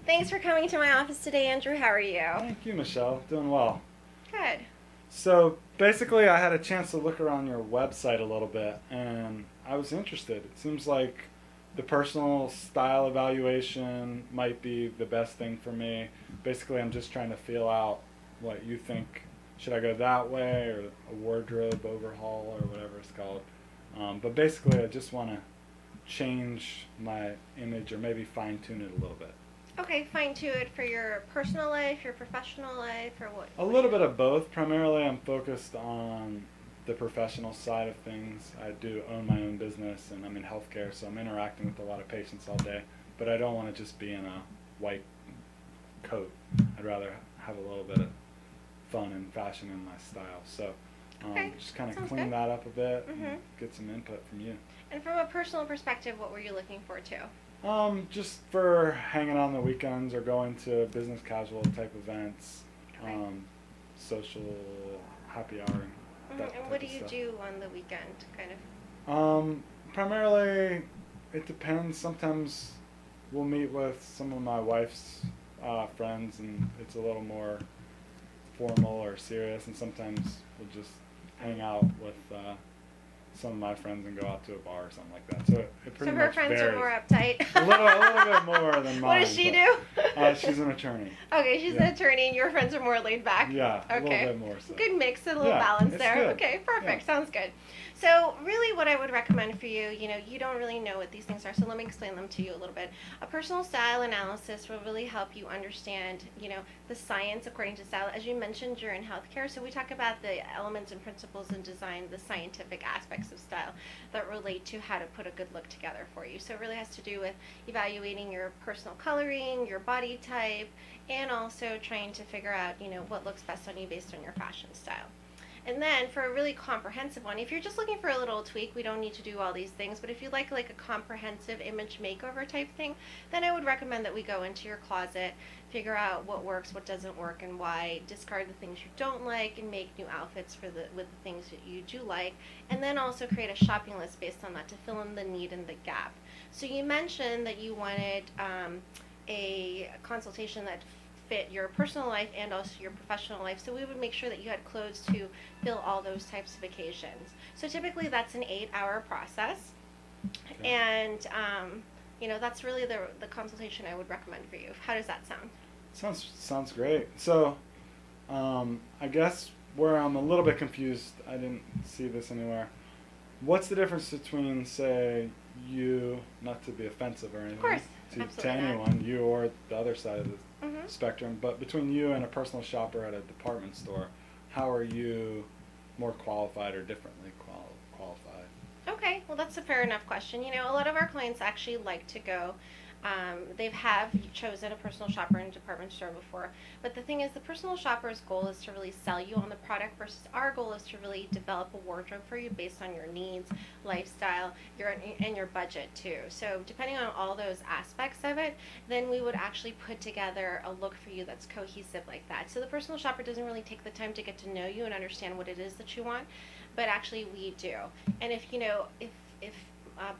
Thanks for coming to my office today, Andrew. How are you? Thank you, Michelle. Doing well. Good. So basically, I had a chance to look around your website a little bit, and I was interested. It seems like the personal style evaluation might be the best thing for me. Basically, I'm just trying to feel out what you think. Should I go that way, or a wardrobe overhaul, or whatever it's called? But basically, I just want to change my image, or maybe fine tune it a little bit. Okay, fine tune it for your personal life, your professional life, or what? A little bit of both. Primarily, I'm focused on the professional side of things. I do own my own business, and I'm in healthcare, so I'm interacting with a lot of patients all day. But I don't want to just be in a white coat. I'd rather have a little bit of fun and fashion in my style. So Okay, just kind of sounds clean good. that up a bit Mhm. and get some input from you. And from a personal perspective, what were you looking for too? Just for hanging on the weekends or going to business casual type events, Okay. social happy houring. That And type what do of you stuff. do on the weekend, kind of? Primarily, it depends. Sometimes we'll meet with some of my wife's friends, and it's a little more formal or serious. And sometimes we'll just hang out with some of my friends and go out to a bar or something like that. So it pretty So her much friends varies. are more uptight. A little bit more than mine. What does she but, do? She's an attorney. Okay, she's Yeah. an attorney, and your friends are more laid back. Yeah, a Okay. little bit more so. Good mix, a little Yeah, balance it's there. good. Okay, perfect. Yeah. Sounds good. So, really, what I would recommend for you, you don't really know what these things are, so let me explain them to you a little bit. A personal style analysis will really help you understand, the science according to style. As you mentioned, you're in healthcare, so we talk about the elements and principles in design, the scientific aspects of style that relate to how to put a good look together for you. So, it really has to do with evaluating your personal coloring, your body type, and also trying to figure out, what looks best on you based on your fashion style. And then for a really comprehensive one, if you're just looking for a little tweak, we don't need to do all these things, but if you like a comprehensive image makeover type thing, then I would recommend that we go into your closet, figure out what works, what doesn't work, and why, discard the things you don't like, and make new outfits with the things that you do like, and then also create a shopping list based on that to fill in the need and the gap. So you mentioned that you wanted a consultation that fit your personal life and also your professional life. So we would make sure that you had clothes to fill all those types of occasions. So typically that's an 8-hour process. Okay. And, that's really the consultation I would recommend for you. How does that sound? Sounds great. So, I guess where I'm a little bit confused, I didn't see this anywhere. What's the difference between, say, you, not to be offensive or anything, Of course, to absolutely not. anyone, you or the other side of the Mhm. spectrum, but between you and a personal shopper at a department store, how are you more qualified or differently qualified? Okay, well, that's a fair enough question. A lot of our clients actually like to go. They have chosen a personal shopper in a department store before, but the thing is, the personal shopper's goal is to really sell you on the product versus our goal is to really develop a wardrobe for you based on your needs, lifestyle, and your budget too. So depending on all those aspects of it, then we would actually put together a look for you that's cohesive like that. So the personal shopper doesn't really take the time to get to know you and understand what it is that you want, but actually we do. And if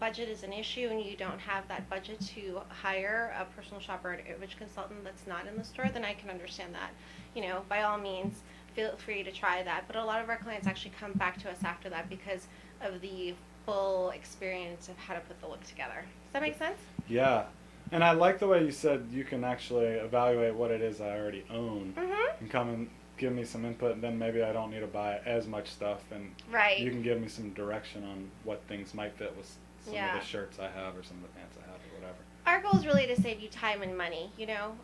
budget is an issue and you don't have that budget to hire a personal shopper or an image consultant that's not in the store, then I can understand that. By all means, feel free to try that. But a lot of our clients actually come back to us after that because of the full experience of how to put the look together. Does that make sense? Yeah, and I like the way you said you can actually evaluate what it is I already own Mm-hmm. and come and give me some input, and then maybe I don't need to buy as much stuff, and Right. you can give me some direction on what things might fit with some Yeah. of the shirts I have or some of the pants I have or whatever. Our goal is really to save you time and money.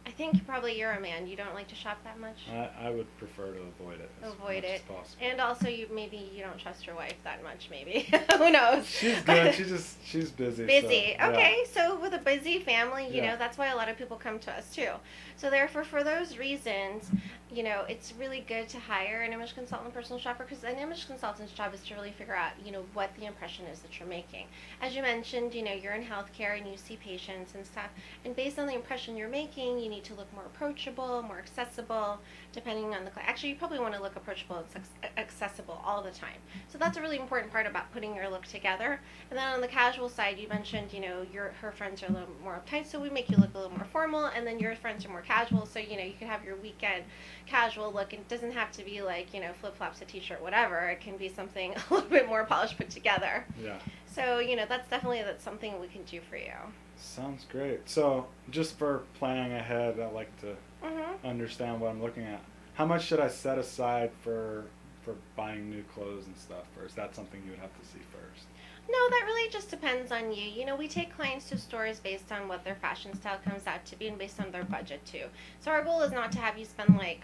I think probably you're a man. You don't like to shop that much. I would prefer to avoid it as Avoid much it. as possible. And also, maybe you don't trust your wife that much. Maybe who knows? She's good. She's busy. Busy. So, Okay, yeah. so with a busy family, Yeah. that's why a lot of people come to us too. So therefore, for those reasons, it's really good to hire an image consultant, personal shopper, because an image consultant's job is to really figure out, what the impression is that you're making. As you mentioned, you're in healthcare and you see patients. clients and stuff. And based on the impression you're making, you need to look more approachable, more accessible, depending on the client. Actually, you probably want to look approachable and accessible all the time. So that's a really important part about putting your look together. And then on the casual side, you mentioned, you know, her friends are a little more uptight, so we make you look a little more formal, and then your friends are more casual, so, you know, you can have your weekend casual look, and it doesn't have to be like, you know, flip-flops, a t-shirt, whatever. It can be something a little bit more polished, put together. Yeah. So, you know, that's something we can do for you. Sounds great. So, just for planning ahead, I like to understand what I'm looking at. How much should I set aside for buying new clothes and stuff, or is that something you would have to see first? No, that really just depends on you. You know, we take clients to stores based on what their fashion style comes out to be and based on their budget too. So our goal is not to have you spend like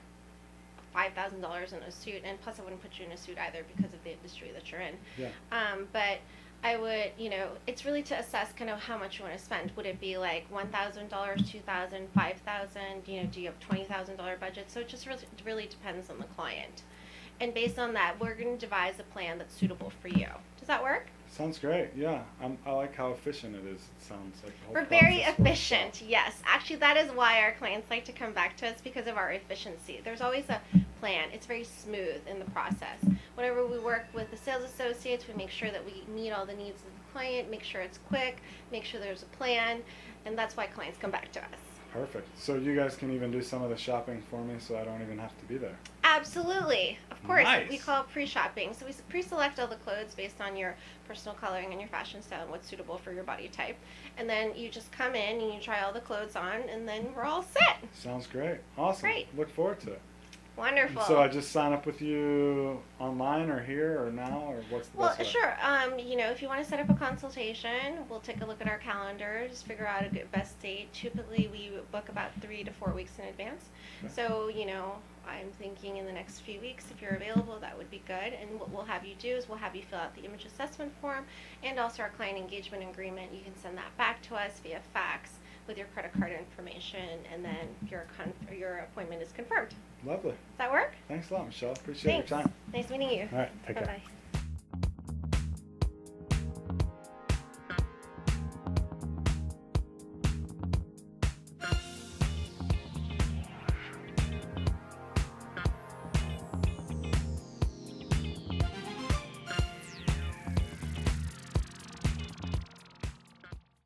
$5,000 in a suit, and plus I wouldn't put you in a suit either because of the industry that you're in. Yeah. But I would, you know, it's really to assess kind of how much you want to spend. Would it be like $1,000, $2,000, $5,000? You know, do you have $20,000 budget? So it just really depends on the client. And based on that, we're going to devise a plan that's suitable for you. Does that work? Sounds great. Yeah, I like how efficient it is. It sounds like the whole We're very process works efficient. Yes, actually, that is why our clients like to come back to us, because of our efficiency. There's always a plan. It's very smooth in the process. Whenever we work with the sales associates, we make sure that we meet all the needs of the client, make sure it's quick, make sure there's a plan, and that's why clients come back to us. Perfect. So you guys can even do some of the shopping for me, so I don't even have to be there. Absolutely. Of course. Nice. We call it pre-shopping. So we pre-select all the clothes based on your personal coloring and your fashion style and what's suitable for your body type. And then you just come in and you try all the clothes on, and then we're all set. Sounds great. Awesome. Great. Look forward to it. Wonderful. So I just sign up with you online or here or now, or what's the best way? Sure. You know, if you want to set up a consultation, we'll take a look at our calendars, figure out a good best date. Typically, we book about 3 to 4 weeks in advance. Okay. So, you know, I'm thinking in the next few weeks, if you're available, that would be good. And what we'll have you do is we'll have you fill out the image assessment form and also our client engagement agreement. You can send that back to us via fax with your credit card information, and then your appointment is confirmed. Lovely. Does that work? Thanks a lot, Michelle. Appreciate your time. Nice meeting you. All right. Take care. Bye-bye.